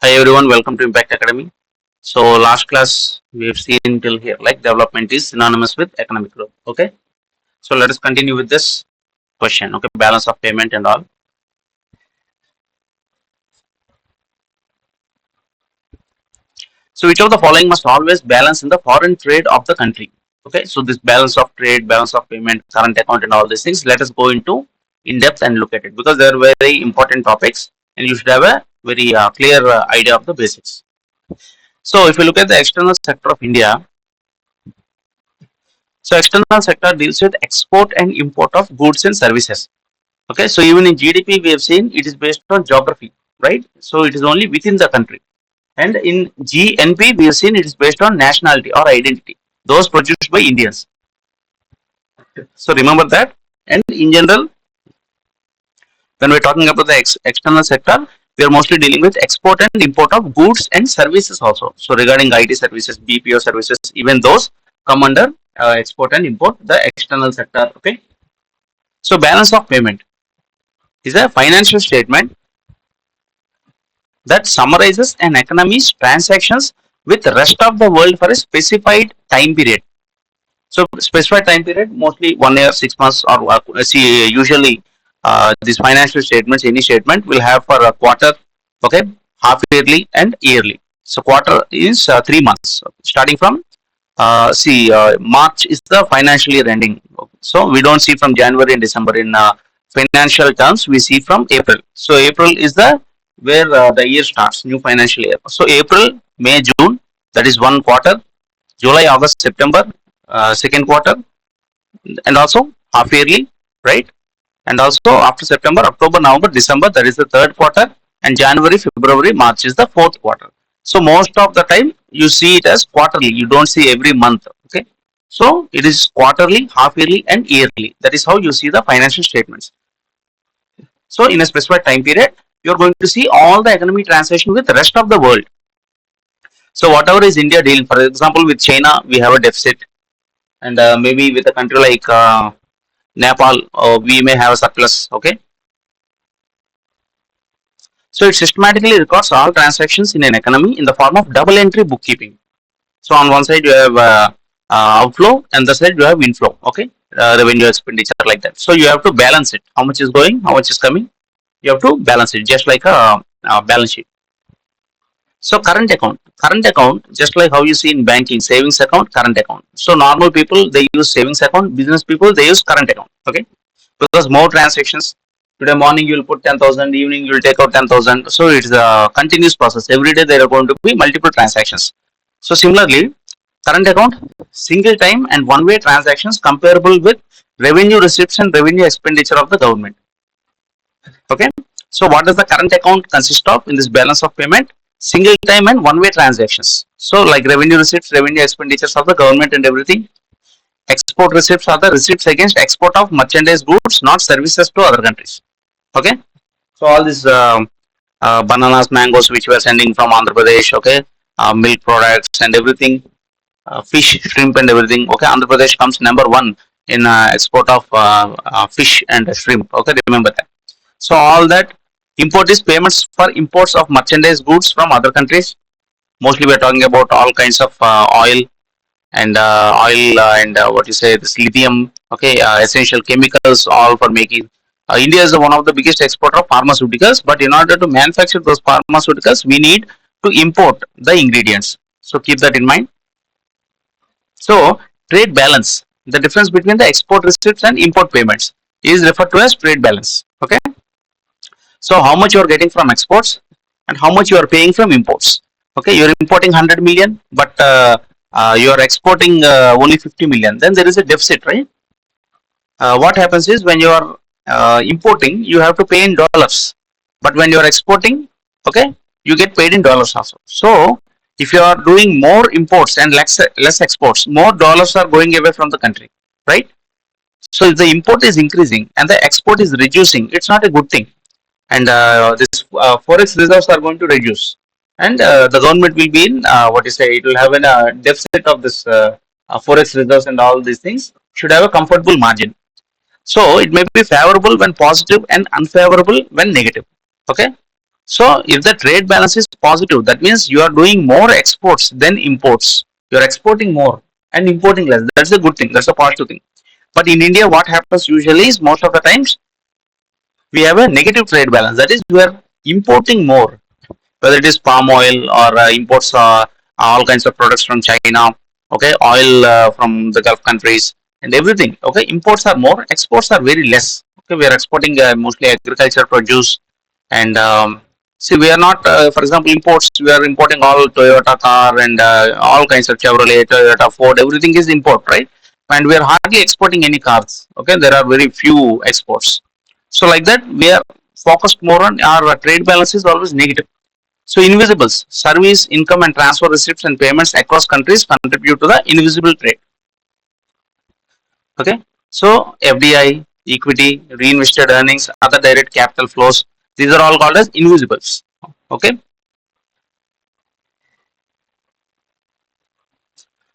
Hi everyone, welcome to Impact Academy. So last class we have seen till here like development is synonymous with economic growth. Okay. So let us continue with this question. Okay, balance of payment and all. So which of the following must always balance in the foreign trade of the country? Okay, so this balance of trade, balance of payment, current account, and all these things. Let us go into in depth and look at it because they are very important topics, and you should have a very clear idea of the basics. So if you look at the external sector of India, so external sector deals with export and import of goods and services. Okay, so even in GDP we have seen it is based on geography, right? So it is only within the country. And in GNP we have seen it is based on nationality or identity, those produced by Indians. So remember that. And in general, when we're talking about the external sector, we are mostly dealing with export and import of goods and services also. So regarding IT services, BPO services, even those come under export and import, the external sector. Okay. So balance of payment is a financial statement that summarizes an economy's transactions with the rest of the world for a specified time period. So specified time period, mostly 1 year, 6 months, or see usually these financial statements, any statement will have for a quarter, okay, half yearly and yearly. So quarter is 3 months, starting from March is the financial year ending. So we don't see from January and December in financial terms. We see from April. So April is the where the year starts, new financial year. So April, May, June, that is one quarter. July, August, September, second quarter, and also half yearly, right? And also after September, October, November, December, that is the third quarter, and January, February, March is the fourth quarter. So most of the time you see it as quarterly. You don't see every month. Okay. So it is quarterly, half yearly, and yearly. That is how you see the financial statements. So in a specified time period, you are going to see all the economic transaction with the rest of the world. So whatever is India dealing, for example, with China, we have a deficit, and maybe with a country like Nepal, we may have a surplus. Okay, so it systematically records all transactions in an economy in the form of double entry bookkeeping. So on one side you have outflow, and the side you have inflow. Okay, revenue expenditure like that. So you have to balance it. How much is going? How much is coming? You have to balance it, just like a balance sheet. So current account, just like how you see in banking, savings account, current account. So normal people they use savings account, business people they use current account. Okay, because more transactions. Today morning you will put 10,000, evening you will take out 10,000. So it's a continuous process. Every day there are going to be multiple transactions. So similarly, current account, single time and one way transactions comparable with revenue receipts and revenue expenditure of the government. Okay. So what does the current account consist of in this balance of payment? Single time and one way transactions. So like revenue receipts, revenue expenditures of the government and everything. Export receipts are the receipts against export of merchandise goods, not services to other countries. Okay. So all these bananas, mangoes, which we are sending from Andhra Pradesh, okay, milk products and everything, fish, shrimp and everything. Okay, Andhra Pradesh comes number one in export of fish and shrimp. Okay, remember that. So all that import is payments for imports of merchandise goods from other countries. Mostly we are talking about all kinds of oil and what you say this lithium. Okay, essential chemicals, all for making. India is one of the biggest exporter of pharmaceuticals, but in order to manufacture those pharmaceuticals, we need to import the ingredients. So keep that in mind. So trade balance, the difference between the export receipts and import payments is referred to as trade balance. Okay. So how much you are getting from exports and how much you are paying from imports. Okay, you are importing 100 million, but you are exporting only 50 million. Then there is a deficit, right? What happens is when you are importing, you have to pay in dollars, but when you are exporting, okay, you get paid in dollars also. So if you are doing more imports and less exports, more dollars are going away from the country, right? So if the import is increasing and the export is reducing, it's not a good thing, and this forex reserves are going to reduce, and the government will be in what you say, it will have a deficit of this forex reserves, and all these things should have a comfortable margin. So it may be favorable when positive and unfavorable when negative. Okay, So if the trade balance is positive, that means you are doing more exports than imports. You are exporting more and importing less. That's a good thing. That's a positive thing. But in India, what happens usually is most of the times we have a negative trade balance. That is, we are importing more, whether it is palm oil or imports all kinds of products from China, okay, oil from the Gulf countries and everything. Okay, imports are more, exports are very less. Okay, we are exporting mostly agriculture produce and see, we are not, for example, imports. We are importing all Toyota car and all kinds of Chevrolet, Toyota, Ford. Everything is import, right? And we are hardly exporting any cars. Okay, there are very few exports. So like that, we are focused more on our trade balance is always negative. So invisibles, service, income, and transfer receipts and payments across countries contribute to the invisible trade. Okay, so FDI, equity, reinvested earnings, other direct capital flows. These are all called as invisibles. Okay,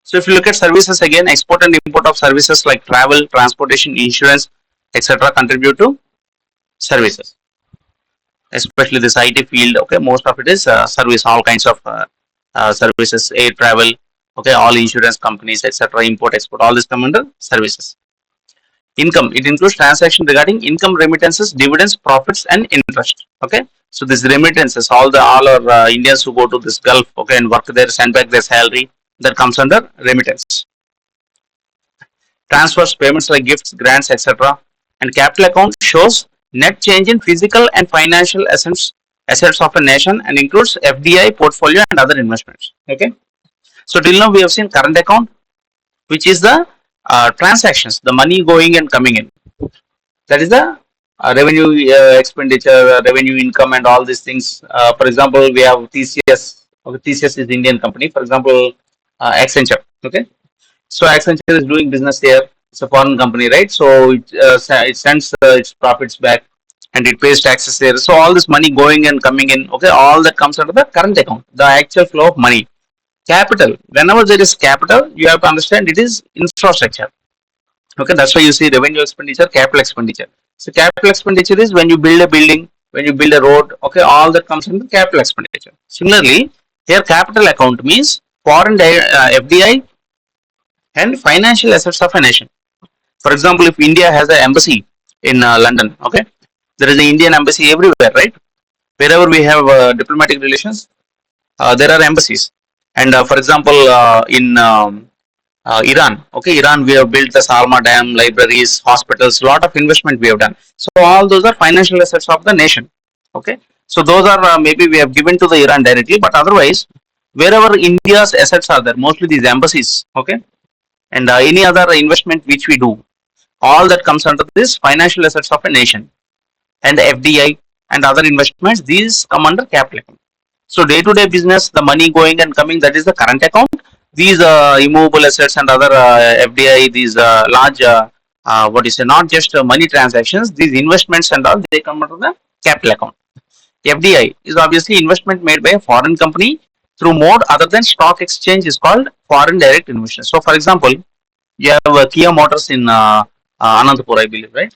so if you look at services again, export and import of services like travel, transportation, insurance, etc., contribute to services, especially this IT field. Okay, most of it is service, all kinds of services, air travel. Okay, all insurance companies, etc., import, export, all this come under services. Income, it includes transaction regarding income, remittances, dividends, profits, and interest. Okay, so this remittances, all our Indians who go to this Gulf, okay, and work there, send back their salary, that comes under remittance. Transfers, payments like gifts, grants, etc. And capital account shows net change in physical and financial assets of a nation and includes FDI portfolio and other investments. Okay, so till now we have seen current account, which is the transactions, the money going and coming in. That is the revenue, expenditure, revenue, income, and all these things. For example, we have TCS. Okay, TCS is the Indian company. For example, Accenture. Okay, so Accenture is doing business here. It's a foreign company, right? So it sends its profits back and it pays taxes there. So all this money going and coming in, okay, all that comes under the current account, the actual flow of money. Capital. Whenever there is capital, you have to understand it is infrastructure. Okay, that's why you see revenue expenditure, capital expenditure. So capital expenditure is when you build a building, when you build a road. Okay, all that comes into capital expenditure. Similarly, here capital account means foreign FDI and financial assets of a nation. For example, if India has an embassy in London, okay, there is an Indian embassy everywhere, right? Wherever we have diplomatic relations, there are embassies. And for example, in Iran, okay, Iran, we have built the Salma Dam, libraries, hospitals, lot of investment we have done. So all those are financial assets of the nation. Okay, so those are maybe we have given to the Iran directly, but otherwise, wherever India's assets are there, mostly these embassies. Okay, and any other investment which we do, all that comes under this financial assets of a nation. And FDI and other investments, these come under capital account. So day-to-day business, the money going and coming, that is the current account. These immovable assets and other FDI, these large, what is it, not just money transactions, these investments and all, they come under the capital account. FDI is obviously investment made by a foreign company through mode other than stock exchange is called foreign direct investment. So for example, you have Kia Motors in Anantapur, I believe, right?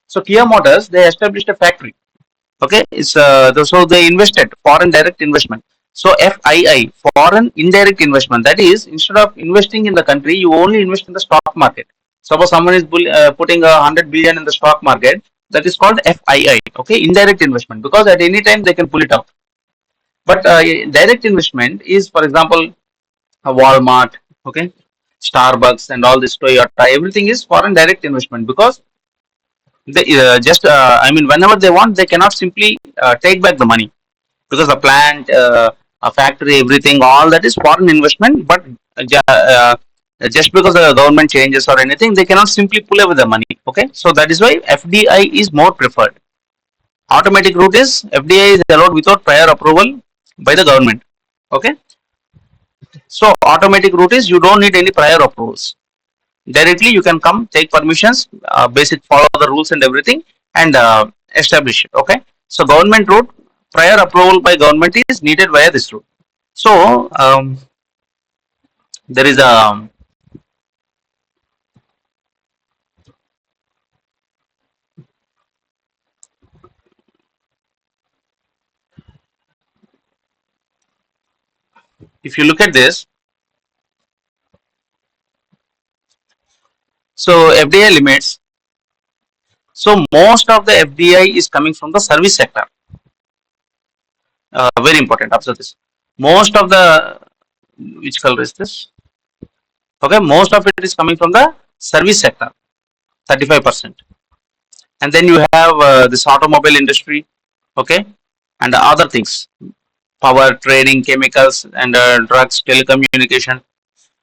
So Kia Motors, they established a factory. Okay, it's so they invested foreign direct investment. So FII, foreign indirect investment, that is instead of investing in the country, you only invest in the stock market. Suppose someone is putting 100 billion in the stock market, that is called FII. Okay, indirect investment, because at any time they can pull it out. But direct investment is, for example, a Walmart, okay, Starbucks, and all this Toyota. Everything is foreign direct investment because they just I mean, whenever they want, they cannot simply take back the money, because the plant, a factory, everything, all that is foreign investment. But just because the government changes or anything, they cannot simply pull away the money. Okay, so that is why FDI is more preferred. Automatic route is FDI is allowed without prior approval by the government. Okay, so automatic route is you don't need any prior approvals. Directly you can come, take permissions, basic follow the rules and everything, and establish it. Okay, so government route, prior approval by government is needed via this route. So there is a If you look at this, so FDI limits. So most of the FDI is coming from the service sector. Very important. Observe this. Most of the, which color is this? Okay, most of it is coming from the service sector, 35%. And then you have this automobile industry, okay, and other things, power, trading, chemicals, and drugs, telecommunication.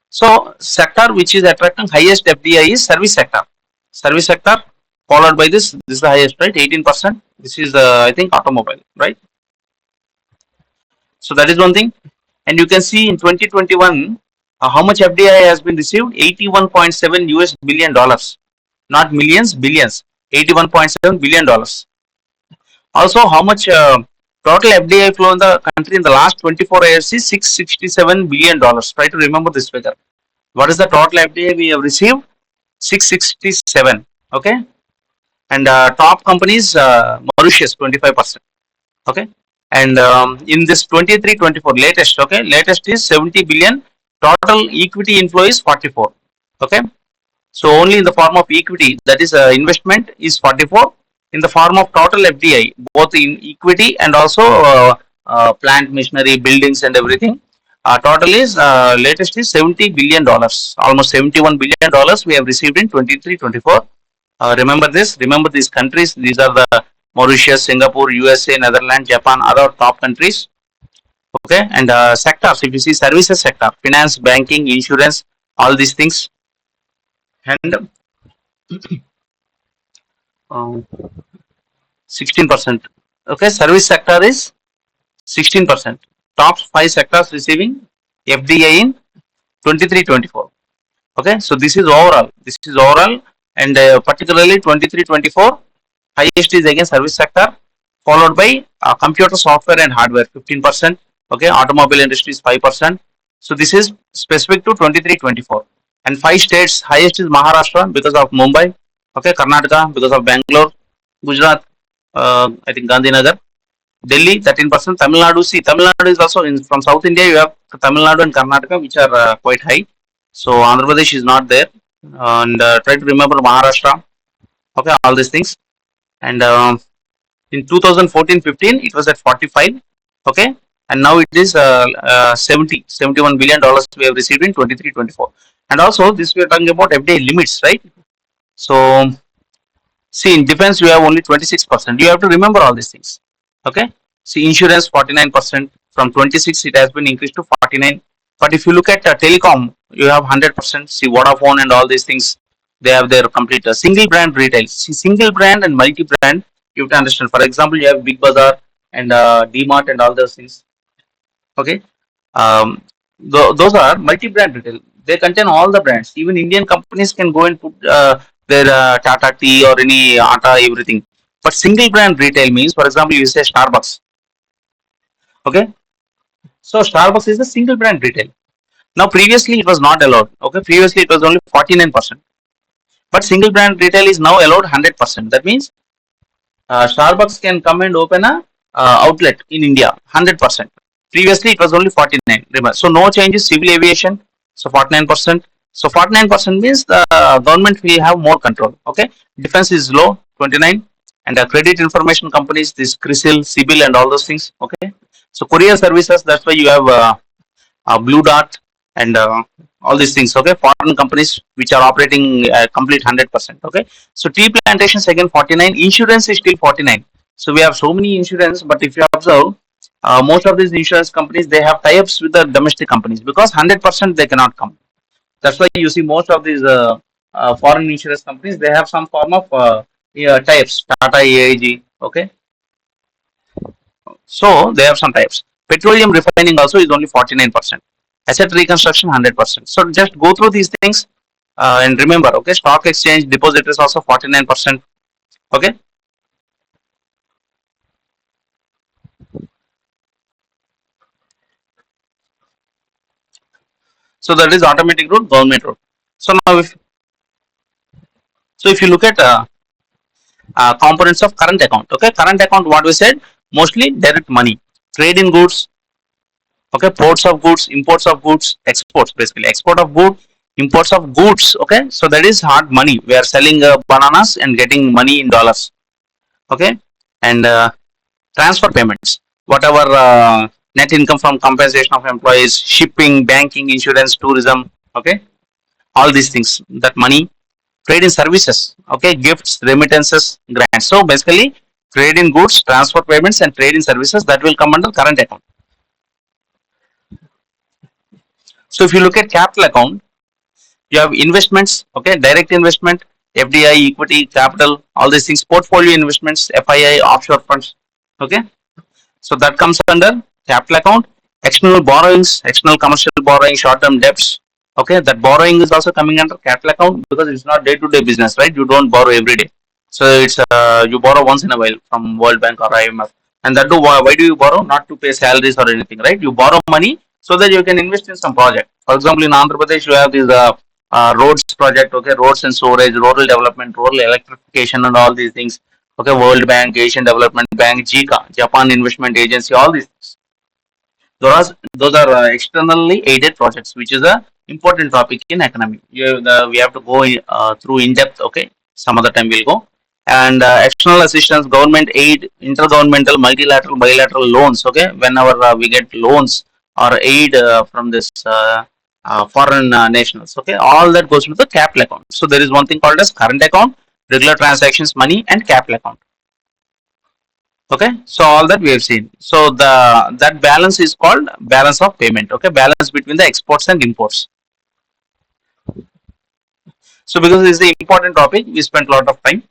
So sector which is attracting highest FDI is service sector. Service sector followed by this. This is the highest, right? 18%. This is I think automobile, right? So that is one thing. And you can see in 2021 how much FDI has been received. 81.7 US billion dollars, not millions, billions. 81.7 billion dollars. Also, how much total FDI flow in the country in the last 24 years is 667 billion dollars. Try to remember this figure. What is the total FDI we have received? 667. Okay, and top companies, Mauritius 25%. Okay, and in this 23-24 latest, okay, latest is 70 billion. Total equity inflow is 44. Okay, so only in the form of equity, that is investment, is 44. In the form of total FDI, both in equity and also plant, machinery, buildings, and everything. Total is latest is 70 billion dollars, almost 71 billion dollars we have received in 23-24. Remember this. Remember these countries. These are the Mauritius, Singapore, USA, Netherlands, Japan, other top countries. Okay, and sectors. If you see services sector, finance, banking, insurance, all these things, and 16%. Okay, service sector is 16%. Top five sectors receiving FDI in 23-24. Okay, so this is overall. This is overall, and particularly 23-24, highest is again service sector, followed by computer software and hardware 15%. Okay, automobile industry is 5%. So this is specific to 23-24. And five states, highest is Maharashtra because of Mumbai. Okay, Karnataka because of Bangalore, Gujarat, I think Gandhinagar, Delhi 13%, Tamil Nadu. See, Tamil Nadu is also in, from South India. You have Tamil Nadu and Karnataka, which are quite high. So Andhra Pradesh is not there. And try to remember Maharashtra. Okay, all these things. And in 2014-15, it was at 45. Okay, and now it is 71 billion dollars we have received in 23-24. And also this we are talking about FDI limits, right? So see, in defense you have only 26%. You have to remember all these things. Okay. See, insurance 49%. From 26 it has been increased to 49. But if you look at telecom, you have 100%. See, Vodafone and all these things, they have their complete single brand retail. See, single brand and multi brand, you have to understand. For example, you have Big Bazaar and DMart and all those things. Okay. Um, those are multi brand retail. They contain all the brands. Even Indian companies can go and put their Tata tea or any Atta, everything. But single brand retail means, for example, you say Starbucks. Okay, so Starbucks is a single brand retail. Now, previously it was not allowed. Okay, previously it was only 49%. But single brand retail is now allowed 100%. That means Starbucks can come and open a outlet in India 100%. Previously it was only 49. Remember, so no changes. Civil aviation, so 49%. So 49% means the government will have more control. Okay, defense is low, 29, and credit information companies, this CRISIL, CIBIL, and all those things. Okay, so courier services. That's why you have Blue Dart and all these things. Okay, foreign companies which are operating complete 100%. Okay, so tea plantations again 49. Insurance is still 49. So we have so many insurance, but if you observe, most of these insurance companies they have tie-ups with the domestic companies because 100% they cannot come. That's why you see most of these foreign insurance companies they have some form of yeah, types. Tata, AIG. Okay, so they have some types. Petroleum refining also is only 49%. Asset reconstruction 100%. So just go through these things and remember. Okay, stock exchange depositors also 49%. Okay, so that is automatic route, government route. So now if you look at components of current account. Okay, current account what we said, mostly direct money, trade in goods. Okay, ports of goods, imports of goods, exports, basically export of goods, imports of goods. Okay, so that is hard money. We are selling bananas and getting money in dollars. Okay, and transfer payments, whatever net income from compensation of employees, shipping, banking, insurance, tourism. Okay, all these things, that money. Trade in services, okay, gifts, remittances, grants. So basically, trade in goods, transfer payments, and trade in services, that will come under current account. So if you look at capital account, you have investments, okay, direct investment, FDI, equity, capital, all these things, portfolio investments, FII, offshore funds, okay. So that comes under capital account. External borrowings, external commercial borrowing, short-term debts. Okay, that borrowing is also coming under capital account because it's not day-to-day business, right? You don't borrow every day. So it's you borrow once in a while from World Bank or IMF, and that do why do you borrow? Not to pay salaries or anything, right? You borrow money so that you can invest in some project. For example, in Andhra Pradesh, you have this roads project, okay, roads and storage, rural development, rural electrification, and all these things. Okay, World Bank, Asian Development Bank, JICA, Japan Investment Agency, all these things. Those are externally aided projects, which is a important topic in economy. We have to go through in depth. Okay, some other time we'll go. And external assistance, government aid, intergovernmental, multilateral, bilateral loans. Okay, whenever we get loans or aid from this foreign nationals. Okay, all that goes to the capital account. So there is one thing called as current account, regular transactions, money, and capital account. Okay, so all that we have seen. So that balance is called balance of payment. Okay, balance between the exports and imports. So because this is the important topic, we spent a lot of time.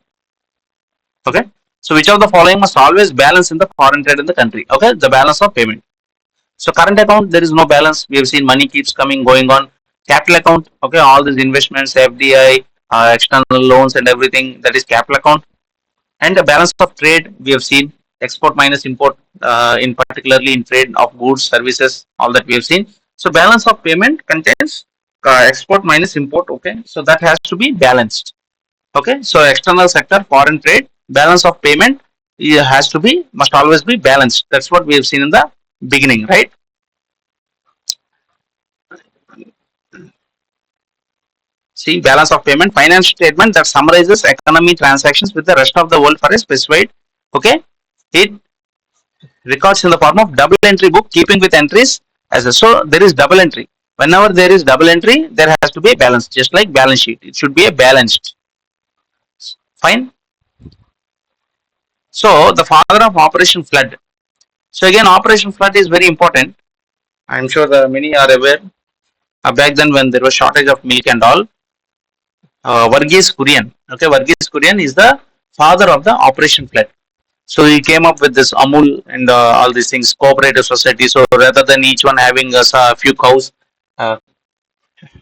Okay, so which of the following must always balance in the foreign trade in the country? Okay, the balance of payment. So current account, there is no balance. We have seen money keeps coming, going on. Capital account, okay, all these investments, FDI, external loans and everything, that is capital account. And the balance of trade, we have seen export minus import, in particularly in trade of goods, services, all that we have seen. So balance of payment contains export minus import. Okay, so that has to be balanced. Okay, so external sector, foreign trade, balance of payment has to be, must always be balanced. That's what we have seen in the beginning, right? See, balance of payment, finance statement that summarizes economy transactions with the rest of the world for a specified. Okay, it records in the form of double entry book, keeping with entries as a, so there is double entry. Whenever there is double entry, there has to be a balance, just like balance sheet. It should be a balanced. Fine. So the father of Operation Flood. So again, Operation Flood is very important. I'm sure that many are aware. Back then, when there was shortage of milk and all, Varghese Kurian. Okay, Varghese Kurian is the father of the Operation Flood. So he came up with this Amul and all these things, cooperative society. So rather than each one having a few cows, uh,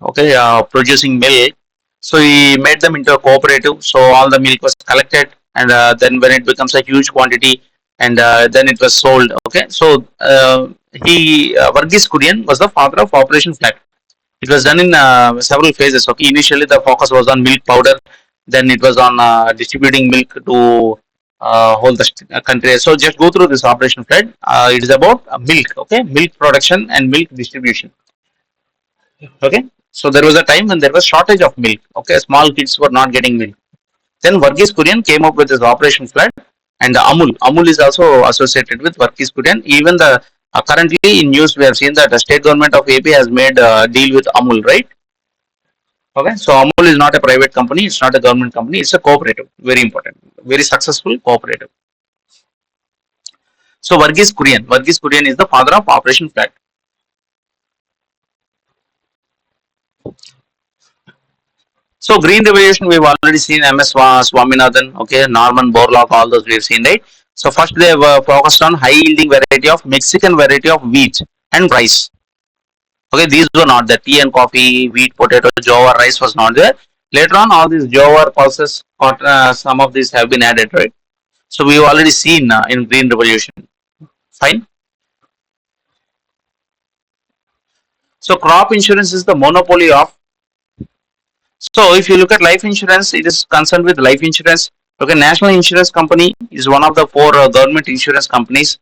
okay, producing milk, so he made them into a cooperative. So all the milk was collected, and then when it becomes a huge quantity, and then it was sold. Okay, so Varghese Kurian was the father of Operation Flat. It was done in several phases. Okay, initially the focus was on milk powder, then it was on distributing milk to whole the country. So just go through this Operation Flood. It is about milk. Okay, milk production and milk distribution. Okay, so there was a time when there was shortage of milk. Okay, small kids were not getting milk. Then Varghese Kurian came up with this Operation Flood, and the Amul. Amul is also associated with Varghese Kurian. Even the currently in news we have seen that the state government of AP has made a deal with Amul, right? Okay, so Amul is not a private company, it's not a government company, it's a cooperative. Very important, very successful cooperative. So Varghese Kurian is the father of Operation Flood. So Green Revolution, we've already seen MS Swaminathan, okay, Norman Borlaug, all those we've seen, right? So first they were focused on high yielding variety of Mexican variety of wheat and rice. Okay, these were not there. Tea and coffee, wheat, potato, jowar, rice was not there. Later on, all these jowar pulses, some of these have been added, right? So we've already seen in Green Revolution. Fine. So crop insurance is the monopoly of. So if you look at life insurance, it is concerned with life insurance. Okay, National Insurance Company is one of the four government insurance companies.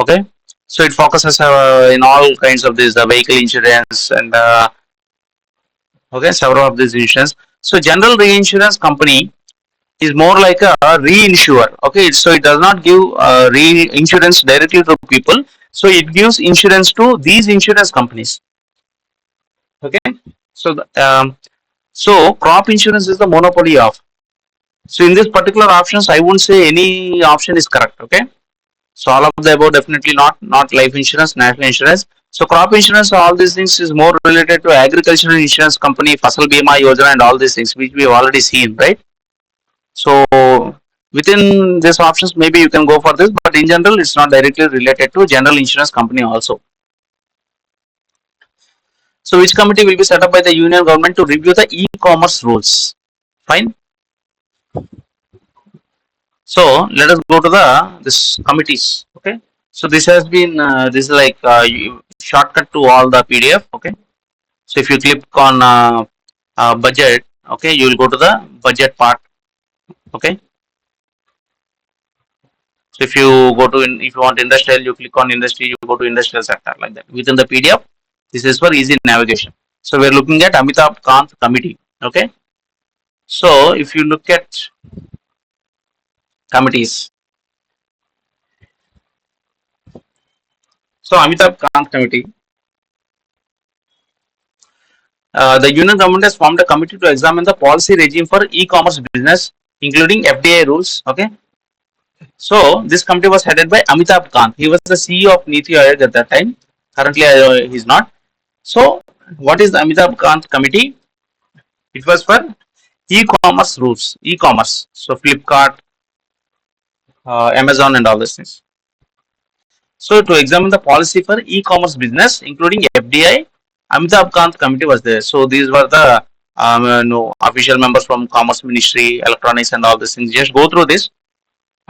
Okay, So it focuses in all kinds of this, the vehicle insurance and okay, several of these insurance. So general reinsurance company is more like a reinsurer. Okay, so it does not give reinsurance directly to people. So it gives insurance to these insurance companies. Okay, so so crop insurance is the monopoly of. So in this particular options, I won't say any option is correct. Okay, so all of the above definitely not life insurance, national insurance. So crop insurance, all these things is more related to agricultural insurance company, Fasal Bima Yojana, and all these things which we have already seen, right? So within these options, maybe you can go for this, but in general, it's not directly related to general insurance company also. So which committee will be set up by the union government to review the e-commerce rules? Fine. So let us go to the this committees. Okay. So this has been this is like shortcut to all the PDF. Okay. So if you click on budget, okay, you will go to the budget part. Okay. So if you go to if you want industrial, you click on industry, you go to industrial sector like that. Within the PDF, this is for easy navigation. So we are looking at Amitabh Kant committee. Okay. So if you look at committees, so Amitabh Kant committee, the union government has formed a committee to examine the policy regime for e-commerce business, including FDI rules. Okay. So this committee was headed by Amitabh Kant. He was the CEO of Niti Aayog at that time. Currently, he's not. So what is the Amitabh Kant committee? It was for e-commerce rules, e-commerce. So Flipkart, Amazon, and all these things. So to examine the policy for e-commerce business, including FDI, Amitabh Kant committee was there. So these were the no, official members from Commerce Ministry, Electronics, and all these things. Just go through this.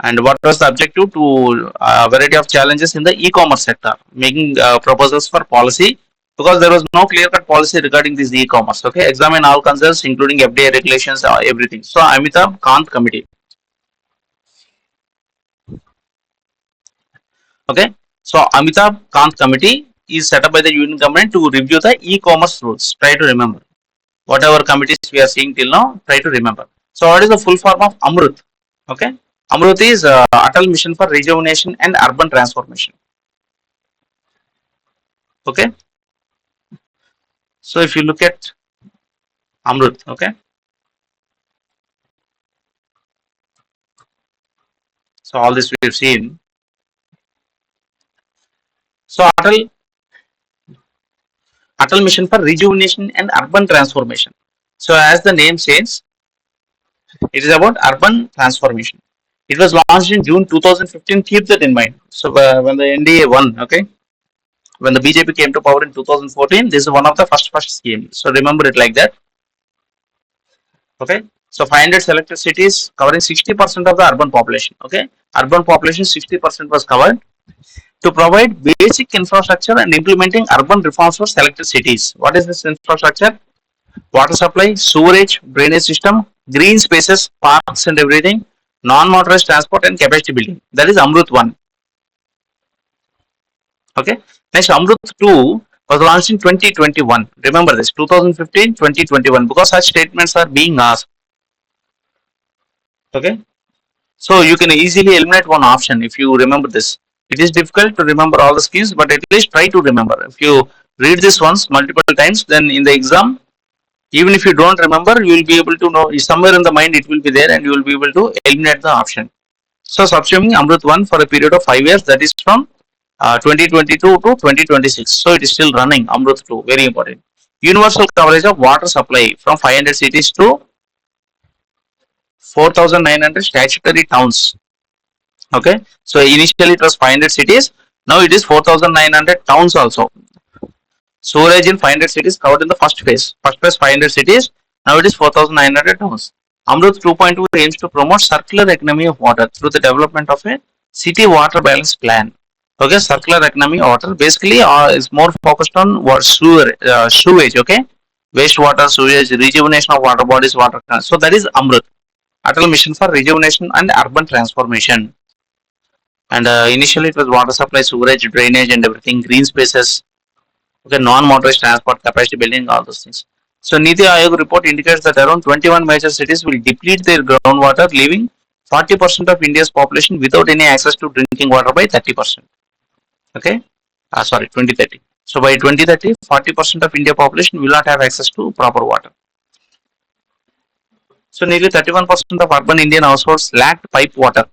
And what was the objective to a variety of challenges in the e-commerce sector, making proposals for policy because there was no clear-cut policy regarding this e-commerce. Okay, examine all concerns, including FDA regulations, everything. So Amitabh Kant committee. Okay, so Amitabh Kant committee is set up by the union government to review the e-commerce rules. Try to remember whatever committees we are seeing till now. Try to remember. So what is the full form of Amrut? Okay, Amrut is Atal Mission for Rejuvenation and Urban Transformation. Okay, so if you look at Amrut, okay, so all this we've seen. So Atal Mission for Rejuvenation and Urban Transformation. So as the name says, it is about urban transformation. It was launched in June 2015. Keep that in mind. So when the NDA won, okay, when the BJP came to power in 2014, this is one of the first schemes. So remember it like that. Okay. So 500 selected cities covering 60% of the urban population. Okay. Urban population 60% was covered to provide basic infrastructure and implementing urban reforms for selected cities. What is this infrastructure? Water supply, sewerage, drainage system, green spaces, parks and everything, non-motorized transport and capacity building. That is Amrut 1. Okay. Next, Amrut 2 was launched in 2021. Remember this, 2015, 2021, because such statements are being asked. Okay. So you can easily eliminate one option if you remember this. It is difficult to remember all the schemes, but at least try to remember. If you read this once multiple times, then in the exam, even if you don't remember, you will be able to know somewhere in the mind it will be there, and you will be able to eliminate the option. So subsuming Amrut 1 for a period of 5 years, that is from 2022 to 2026. So it is still running. Amrut 2, very important. Universal coverage of water supply from 500 cities to 4,900 statutory towns. Okay, so initially it was 500 cities, now it is 4,900 towns also. Storage in 500 cities covered in the first phase. First phase 500 cities, now it is 4,900 towns. Amrut 2.2 aims to promote circular economy of water through the development of a city water balance plan. Okay, circular economy of water basically is more focused on what sewage. Okay, wastewater, sewage, rejuvenation of water bodies, water. So that is Amrut, Atal Mission for Rejuvenation and Urban Transformation. And initially it was water supply, sewerage, drainage, and everything, green spaces, okay, non-motorized transport, capacity building, all those things. So Niti Aayog report indicates that around 21 major cities will deplete their groundwater, leaving 40% of India's population without any access to drinking water by 30%. Okay, sorry, 2030. So by 2030, 40% of India population will not have access to proper water. So nearly 31% of urban Indian households lacked pipe water.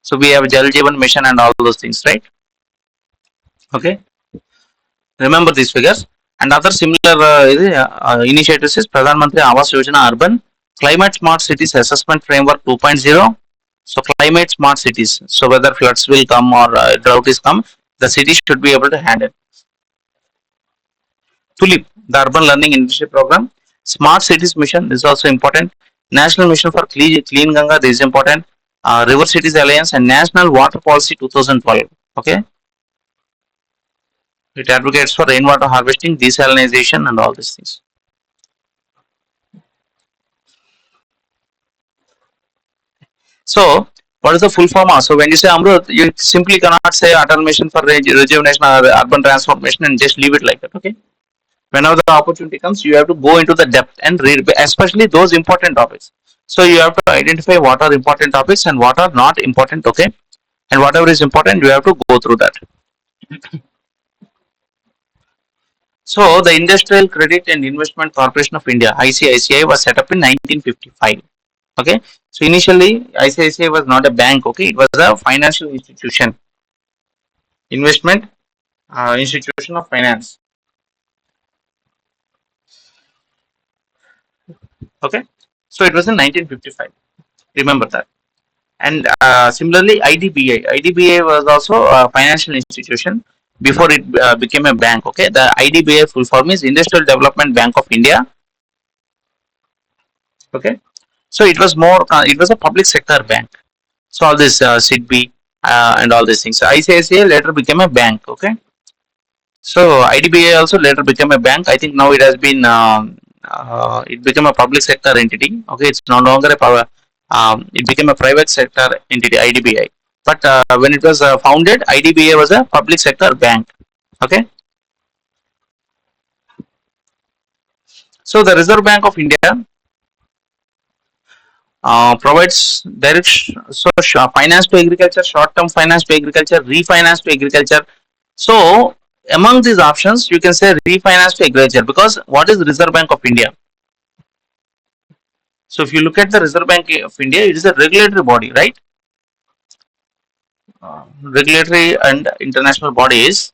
So we have Jal Jeevan Mission and all those things, right? Okay, remember these figures. And other similar initiatives is Pradhan Mantri Awas Yojana Urban Climate Smart Cities Assessment Framework 2.0. So climate smart cities. So whether floods will come or drought is come, the city should be able to handle. TULIP, the Urban Learning Internship Program. Smart Cities Mission is also important. National Mission for Clean Ganga, this is important. River Cities Alliance and National Water Policy 2012. Okay, it advocates for rainwater harvesting, desalinization, and all these things. So, what is the full form? So, when you say Amrut, you simply cannot say Atal Mission for Rejuvenation or Urban Transformation and just leave it like that. Okay. Whenever the opportunity comes, you have to go into the depth and read, especially those important topics. So, you have to identify what are important topics and what are not important. Okay. And whatever is important, you have to go through that. So, the Industrial Credit and Investment Corporation of India (ICICI) was set up in 1955. Okay, so initially ICICI was not a bank. Okay, it was a financial institution, investment institution of finance. Okay, so it was in 1955. Remember that. And similarly, IDBI was also a financial institution before it became a bank. Okay, the IDBI full form is Industrial Development Bank of India. Okay, so it was more. It was a public sector bank. So all this SIDB and all these things. So ICICI later became a bank. Okay, so IDBI also later became a bank. I think now it has been it became a public sector entity. Okay, it's no longer a power. It became a private sector entity, IDBI. But when it was founded, IDBI was a public sector bank. Okay, so the Reserve Bank of India provides direct finance to agriculture, short-term finance to agriculture, refinance to agriculture. So among these options, you can say refinance to agriculture because what is Reserve Bank of India? So if you look at the Reserve Bank of India, it is a regulatory body, right? Regulatory and international bodies.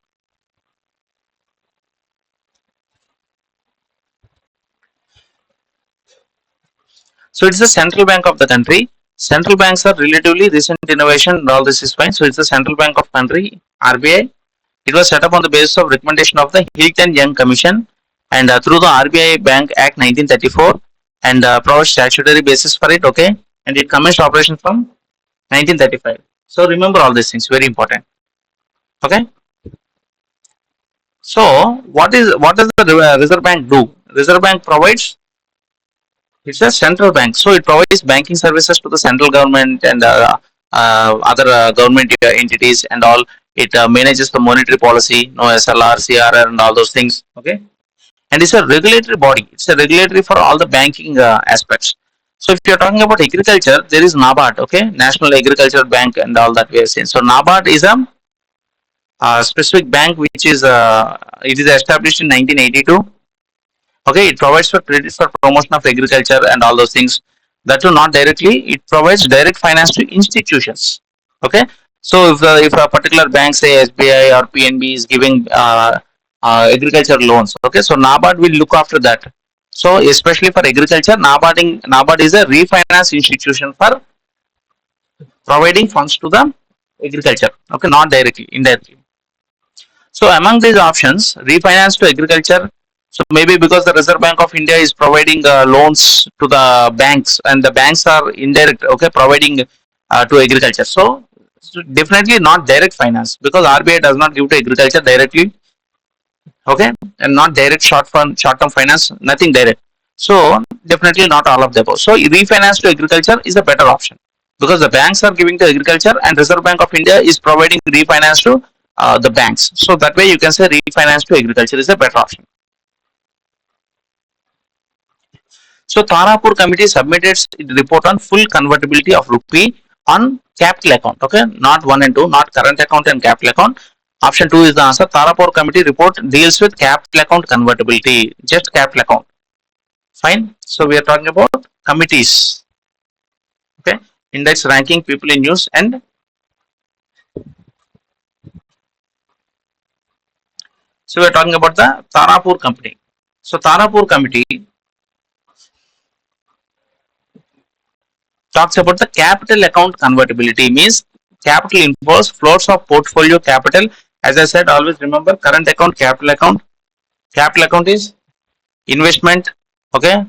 So it's the central bank of the country. Central banks are relatively recent innovation and all this is fine. So it's the central bank of country, RBI. It was set up on the basis of recommendation of the Hilton Young Commission and through the RBI Bank Act 1934 and provides statutory basis for it. Okay, and it commenced operation from 1935. So remember all these things, very important. Okay. So what does the Reserve Bank do? Reserve Bank provides, it's a central bank, so it provides banking services to the central government and other government entities and all. It manages the monetary policy, no SLR, CRR, and all those things. Okay, and it's a regulatory body. It's a regulatory for all the banking aspects. So if you're talking about agriculture, there is NABARD. Okay, National Agriculture Bank and all that we have seen. So NABARD is a specific bank which is it is established in 1982. Okay, it provides for credit for promotion of agriculture and all those things. That too not directly, it provides direct finance to institutions. Okay, so if a particular bank say SBI or PNB is giving agriculture loans, okay, so NABARD will look after that. So especially for agriculture, NABARD is a refinance institution for providing funds to the agriculture. Okay, not directly, indirectly. So among these options, refinance to agriculture. So maybe because the Reserve Bank of India is providing loans to the banks, and the banks are indirect, okay, providing to agriculture. So definitely not direct finance because RBI does not give to agriculture directly, okay, and not direct short term finance, nothing direct. So definitely not all of the above. So refinance to agriculture is a better option. because the banks are giving to agriculture and Reserve Bank of India is providing refinance to the banks. So that way you can say refinance to agriculture is a better option. So Tarapur committee submitted its report on full convertibility of rupee on capital account. Okay, not one and two, not current account and capital account. Option two is the answer. Tarapur committee report deals with capital account convertibility, just capital account. Fine. So we are talking about committees. Okay, index ranking people in news, and so we are talking about the Tarapur committee. So Tarapur committee talks about the capital account convertibility, means capital involves flows of portfolio capital. As I said, always remember current account, capital account. Capital account is investment, okay,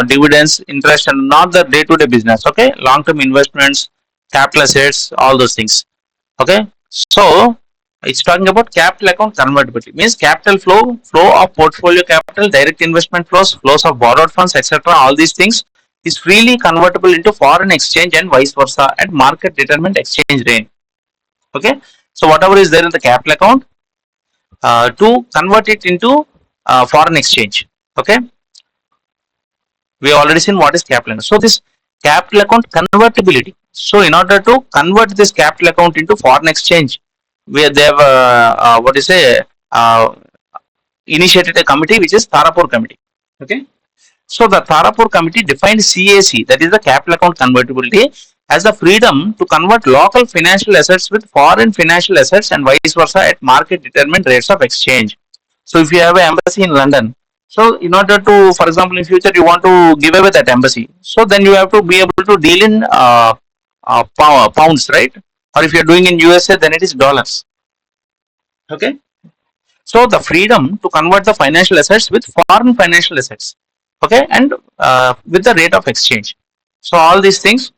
dividends, interest, and not the day-to-day business. Okay, long-term investments, capital assets, all those things. Okay, so it's talking about capital account convertibility, means capital flow of portfolio capital, direct investment flows of borrowed funds, etc. All these things is freely convertible into foreign exchange and vice versa at market determined exchange rate. Okay, so whatever is there in the capital account, to convert it into foreign exchange. Okay, we have already seen what is capital account. So this capital account convertibility. So in order to convert this capital account into foreign exchange, where they have what is say initiated a committee which is Tarapur committee. Okay. So the Tarapur committee defined CAC, that is the capital account convertibility, as the freedom to convert local financial assets with foreign financial assets and vice versa at market determined rates of exchange. So if you have an embassy in London, so in order to, for example, in future you want to give away that embassy, so then you have to be able to deal in pounds, right? Or if you are doing in USA, then it is dollars. Okay. So the freedom to convert the financial assets with foreign financial assets, okay, and with the rate of exchange. So all these things,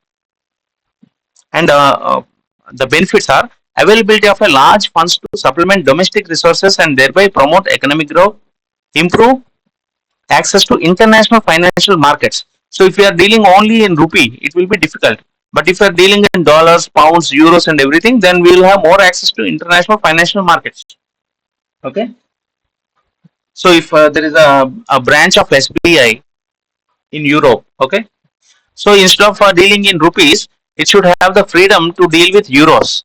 and the benefits are availability of a large funds to supplement domestic resources and thereby promote economic growth, improve access to international financial markets. So if you are dealing only in rupee, it will be difficult. But if you are dealing in dollars, pounds, euros, and everything, then we will have more access to international financial markets. Okay. So if there is a branch of SBI in Europe, okay. So instead of dealing in rupees, it should have the freedom to deal with euros.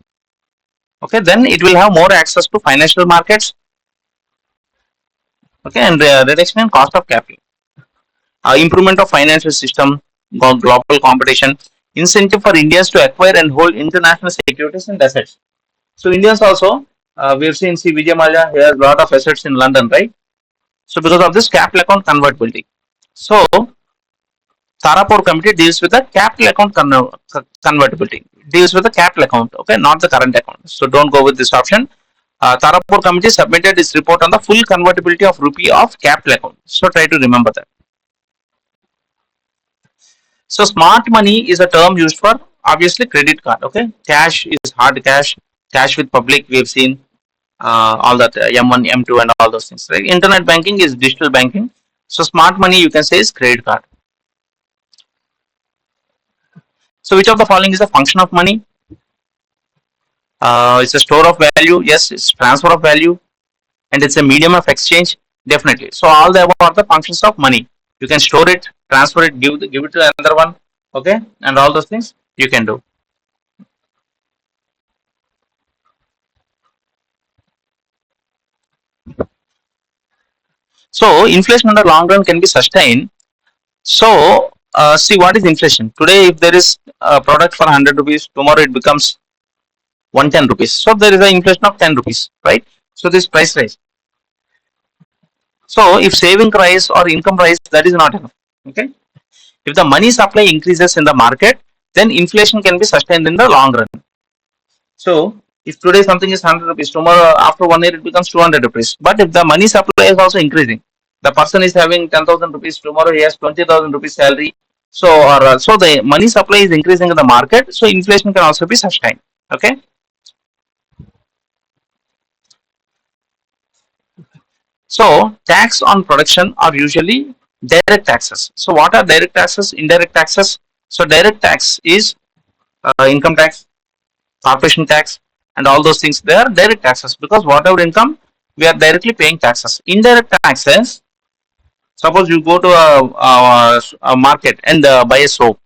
Okay, then it will have more access to financial markets. Okay, and reduction in cost of capital, improvement of financial system, global competition, incentive for Indians to acquire and hold international securities and assets. So Indians also, we've seen, see Vijay Mallya, he has a lot of assets in London, right? So because of this capital account convertibility. So Tarapur committee deals with the capital account convertibility. Deals with the capital account, okay, not the current account. So don't go with this option. Tarapur committee submitted its report on the full convertibility of rupee of capital account. So try to remember that. So smart money is a term used for obviously credit card. Okay, cash is hard cash, cash with public. We have seen all that M1, M2, and all those things. Right? Internet banking is digital banking. So smart money you can say is credit card. So which of the following is a function of money? It's a store of value. Yes, it's transfer of value, and it's a medium of exchange. Definitely. So all the above are the functions of money. You can store it, transfer it, give it to another one. Okay, and all those things you can do. So inflation in the long run can be sustained. So see what is inflation today. If there is a product for 100 rupees, tomorrow it becomes 110 rupees. So there is an inflation of 10 rupees, right? So this price rise. So if saving rise or income rise, that is not enough. Okay. If the money supply increases in the market, then inflation can be sustained in the long run. So if today something is 100 rupees, tomorrow after 1 year it becomes 200 rupees. But if the money supply is also increasing, the person is having 10,000 rupees, tomorrow he has 20,000 rupees salary. So so the money supply is increasing in the market. So inflation can also be sustained. Okay. So tax on production are usually direct taxes. So what are direct taxes? Indirect taxes. So direct tax is income tax, corporation tax, and all those things. They are direct taxes because whatever income we are directly paying taxes. Indirect taxes. Suppose you go to a market and buy a soap.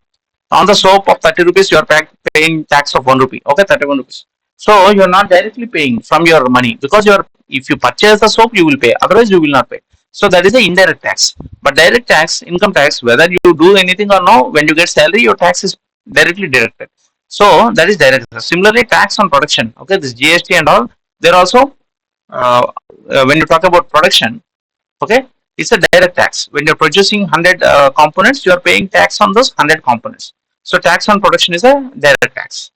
On the soap of 30 rupees, you are paying tax of 1 rupee. Okay, 31 rupees. So you are not directly paying from your money because you are. If you purchase the soap, you will pay. Otherwise, you will not pay. So that is the indirect tax. But direct tax, income tax, whether you do anything or no, when you get salary, your tax is directly deducted. So that is direct. Similarly, tax on production. Okay, this GST and all. They're also when you talk about production. Okay, it's a direct tax. When you're producing 100 components, you are paying tax on those 100 components. So tax on production is a direct tax.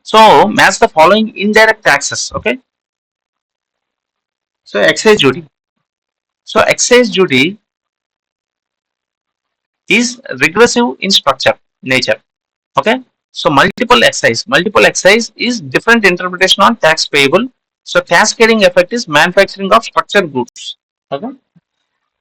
So match the following indirect taxes. Okay, so excise duty. So excise duty is regressive in structure nature. Okay, so multiple excise is different interpretation on tax payable. So cascading effect is manufacturing of structured goods. Okay,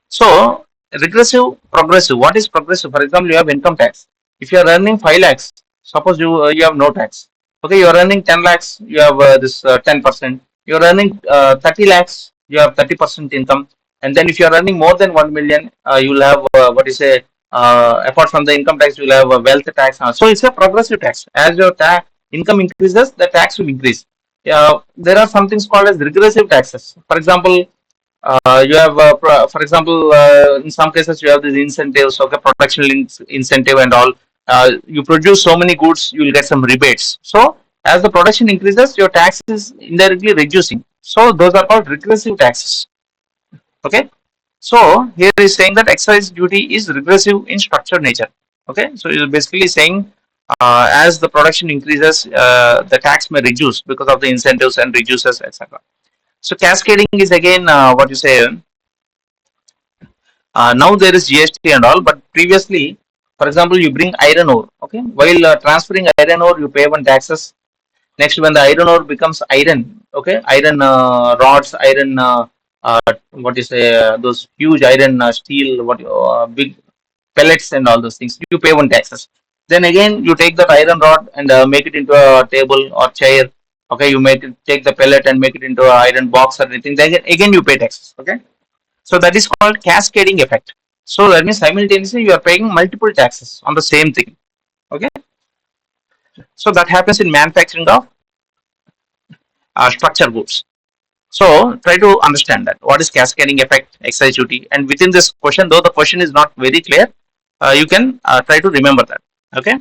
so regressive, progressive. What is progressive? For example, you have income tax. If you are earning 5 lakhs, suppose you have no tax. Okay, you are earning 10 lakhs, you have this 10%. You are earning 30 lakhs, you have 30% income. And then if you are earning more than 1 million, you will have what is a apart from the income tax, you will have a wealth tax. So it's a progressive tax. As your income increases, the tax will increase. There are some things called as regressive taxes. For example, you have for example in some cases you have these incentives, okay, production incentive and all. You produce so many goods, you will get some rebates. So as the production increases, your tax is indirectly reducing. So those are called regressive taxes. Okay, so here is saying that excise duty is regressive in structured nature. Okay, so it is basically saying as the production increases, the tax may reduce because of the incentives and reduces, etc. So cascading is again what you say. Now there is GST and all, but previously, for example, you bring iron ore. Okay, while transferring iron ore, you pay one taxes. Next, when the iron ore becomes iron, okay, iron rods, iron what you say, those huge iron steel, what big pellets and all those things, you pay one taxes. Then again, you take that iron rod and make it into a table or chair. Okay, you take the pellet and make it into an iron box or anything. Then again you pay taxes. Okay, so that is called cascading effect. So that means simultaneously you are paying multiple taxes on the same thing. Okay, so that happens in manufacturing of structure goods. So try to understand that what is cascading effect, excise duty, and within this question, though the question is not very clear, you can try to remember that. Okay.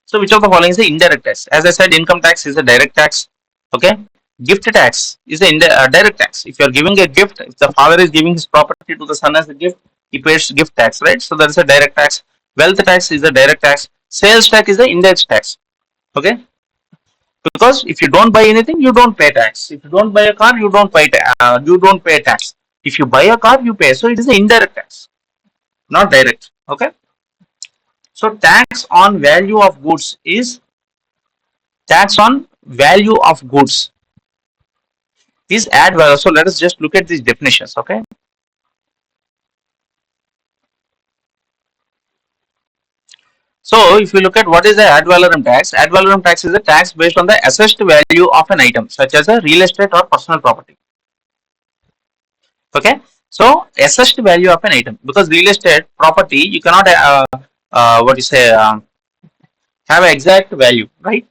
So which of the following is the indirect tax? As I said, income tax is a direct tax. Okay. Gift tax is a direct tax. If you are giving a gift, if the father is giving his property to the son as a gift, he pays gift tax, right? So that is a direct tax. Wealth tax is a direct tax. Sales tax is the indirect tax. Okay. Because if you don't buy anything, you don't pay tax. If you don't buy a car, you don't pay tax. If you buy a car, you pay. So it is an indirect tax, not direct. Okay. So tax on value of goods is tax on value of goods is ad valorem. So let us just look at these definitions. Okay. So if you look at what is the ad valorem tax is a tax based on the assessed value of an item, such as a real estate or personal property. Okay, so assessed value of an item, because real estate property you cannot what you say have an exact value, right?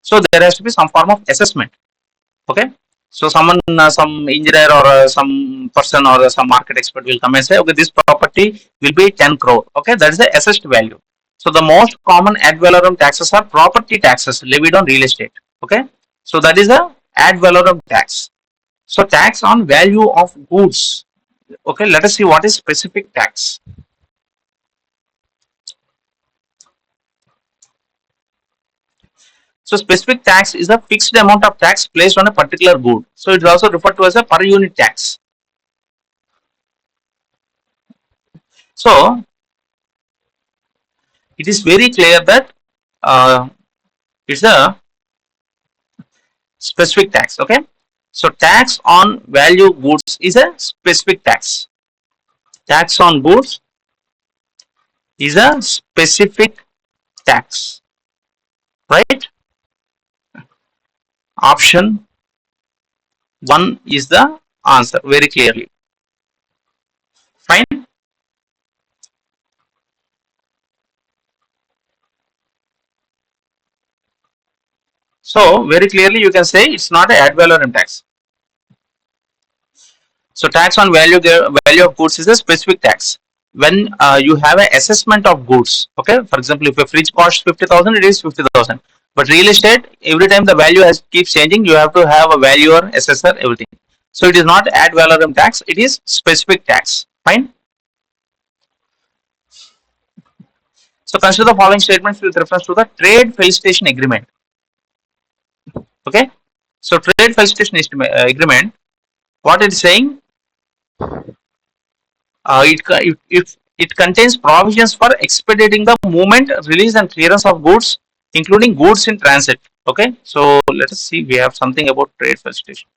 So there has to be some form of assessment. Okay, so someone some engineer or some person or some market expert will come and say, okay, this property will be 10 crore. Okay, that is the assessed value. So the most common ad valorem taxes are property taxes levied on real estate. Okay, so that is the ad valorem tax. So tax on value of goods. Okay, let us see what is specific tax. So specific tax is a fixed amount of tax placed on a particular good. So it is also referred to as a per unit tax. So it is very clear that uh, it's a specific tax. Okay, so tax on value goods is a specific tax. Tax on goods is a specific tax, right? Option 1 is the answer very clearly. Fine. So very clearly you can say it's not a ad valorem tax. So tax on value of goods is a specific tax. When you have an assessment of goods, okay. For example, if a fridge costs 50,000, it is 50,000. But real estate, every time the value has keeps changing, you have to have a valuer, assessor, everything. So it is not ad valorem tax; it is specific tax. Fine. So consider the following statements with reference to the trade felicitation agreement. Okay. So trade felicitation agreement, what it is saying, it contains provisions for expediting the movement, release, and clearance of goods, including goods in transit. Okay, so let us see. We have something about trade facilitation.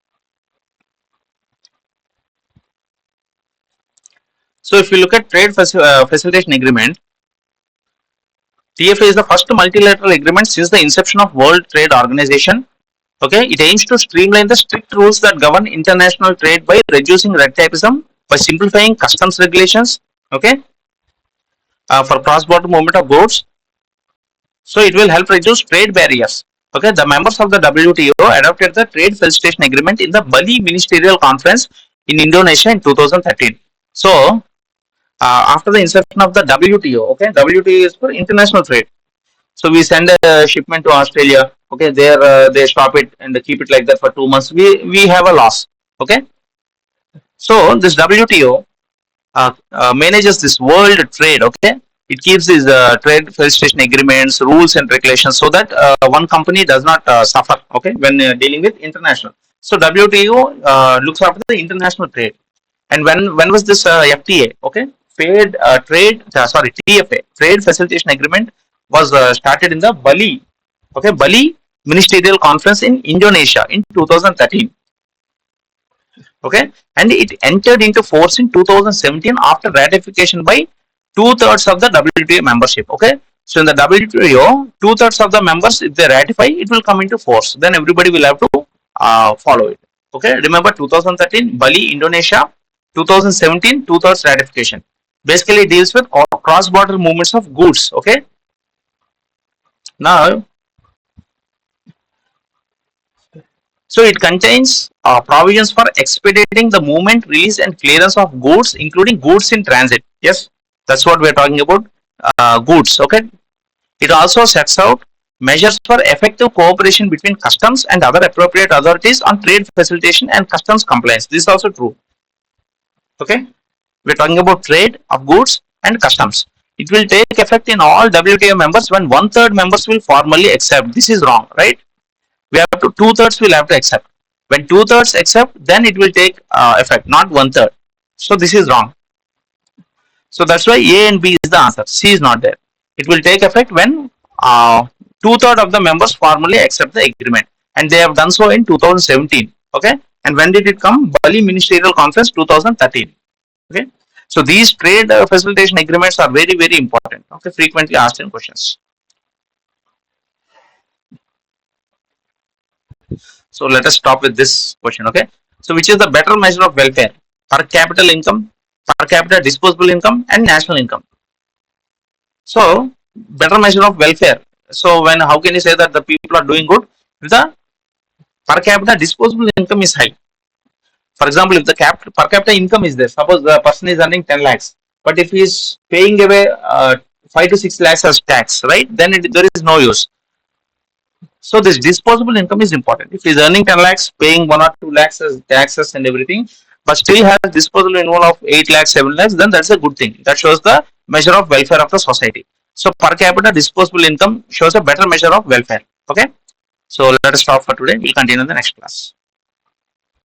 So if you look at trade facilitation agreement, TFA is the first multilateral agreement since the inception of World Trade Organization. Okay, it aims to streamline the strict rules that govern international trade by reducing red tapeism, by simplifying customs regulations. Okay, for cross-border movement of goods. So it will help reduce trade barriers. Okay, the members of the WTO adopted the trade facilitation agreement in the Bali Ministerial Conference in Indonesia in 2013. So after the inception of the WTO, okay, WTO is for international trade. So we send a shipment to Australia. Okay, there they stop it and they keep it like that for 2 months. We have a loss. Okay, so this WTO manages this world trade. Okay, it keeps these trade facilitation agreements, rules, and regulations so that one company does not suffer. Okay, when dealing with international. So WTO looks after the international trade. And when was this FTA? Okay, sorry, TFA, trade facilitation agreement, was started in the Bali. Okay, Bali Ministerial Conference in Indonesia in 2013. Okay, and it entered into force in 2017 after ratification by two-thirds of the WTO membership. Okay, so in the WTO, two-thirds of the members, if they ratify, it will come into force. Then everybody will have to follow it. Okay, remember 2013 Bali, Indonesia, 2017 two-thirds ratification. Basically, it deals with cross-border movements of goods. Okay, now so it contains provisions for expediting the movement, release, and clearance of goods, including goods in transit. Yes, that's what we're talking about. Goods. Okay. It also sets out measures for effective cooperation between customs and other appropriate authorities on trade facilitation and customs compliance. This is also true. Okay. We're talking about trade of goods and customs. It will take effect in all WTO members when one-third members will formally accept. This is wrong, right? We have to two-thirds will have to accept. When two-thirds accept, then it will take effect, not one-third. So this is wrong. So that's why A and B is the answer. C is not there. It will take effect when two-thirds of the members formally accept the agreement, and they have done so in 2017. Okay, and when did it come? Bali Ministerial Conference 2013. Okay, so these trade facilitation agreements are very, very important. Okay, frequently asked in questions. So let us stop with this question. Okay, so which is the better measure of welfare? Per capita income, per capita disposable income, and national income. So better measure of welfare. So when, how can you say that the people are doing good? If the per capita disposable income is high. For example, if the per capita income is there, suppose the person is earning 10 lakhs, but if he is paying away 5 to 6 lakhs as tax, right? Then there is no use. So this disposable income is important. If he is earning 10 lakhs, paying 1 or 2 lakhs as taxes and everything, but still has disposable income of 8 lakhs, 7 lakhs, then that's a good thing. That shows the measure of welfare of the society. So per capita disposable income shows a better measure of welfare. Okay. So let us stop for today. We'll continue in the next class.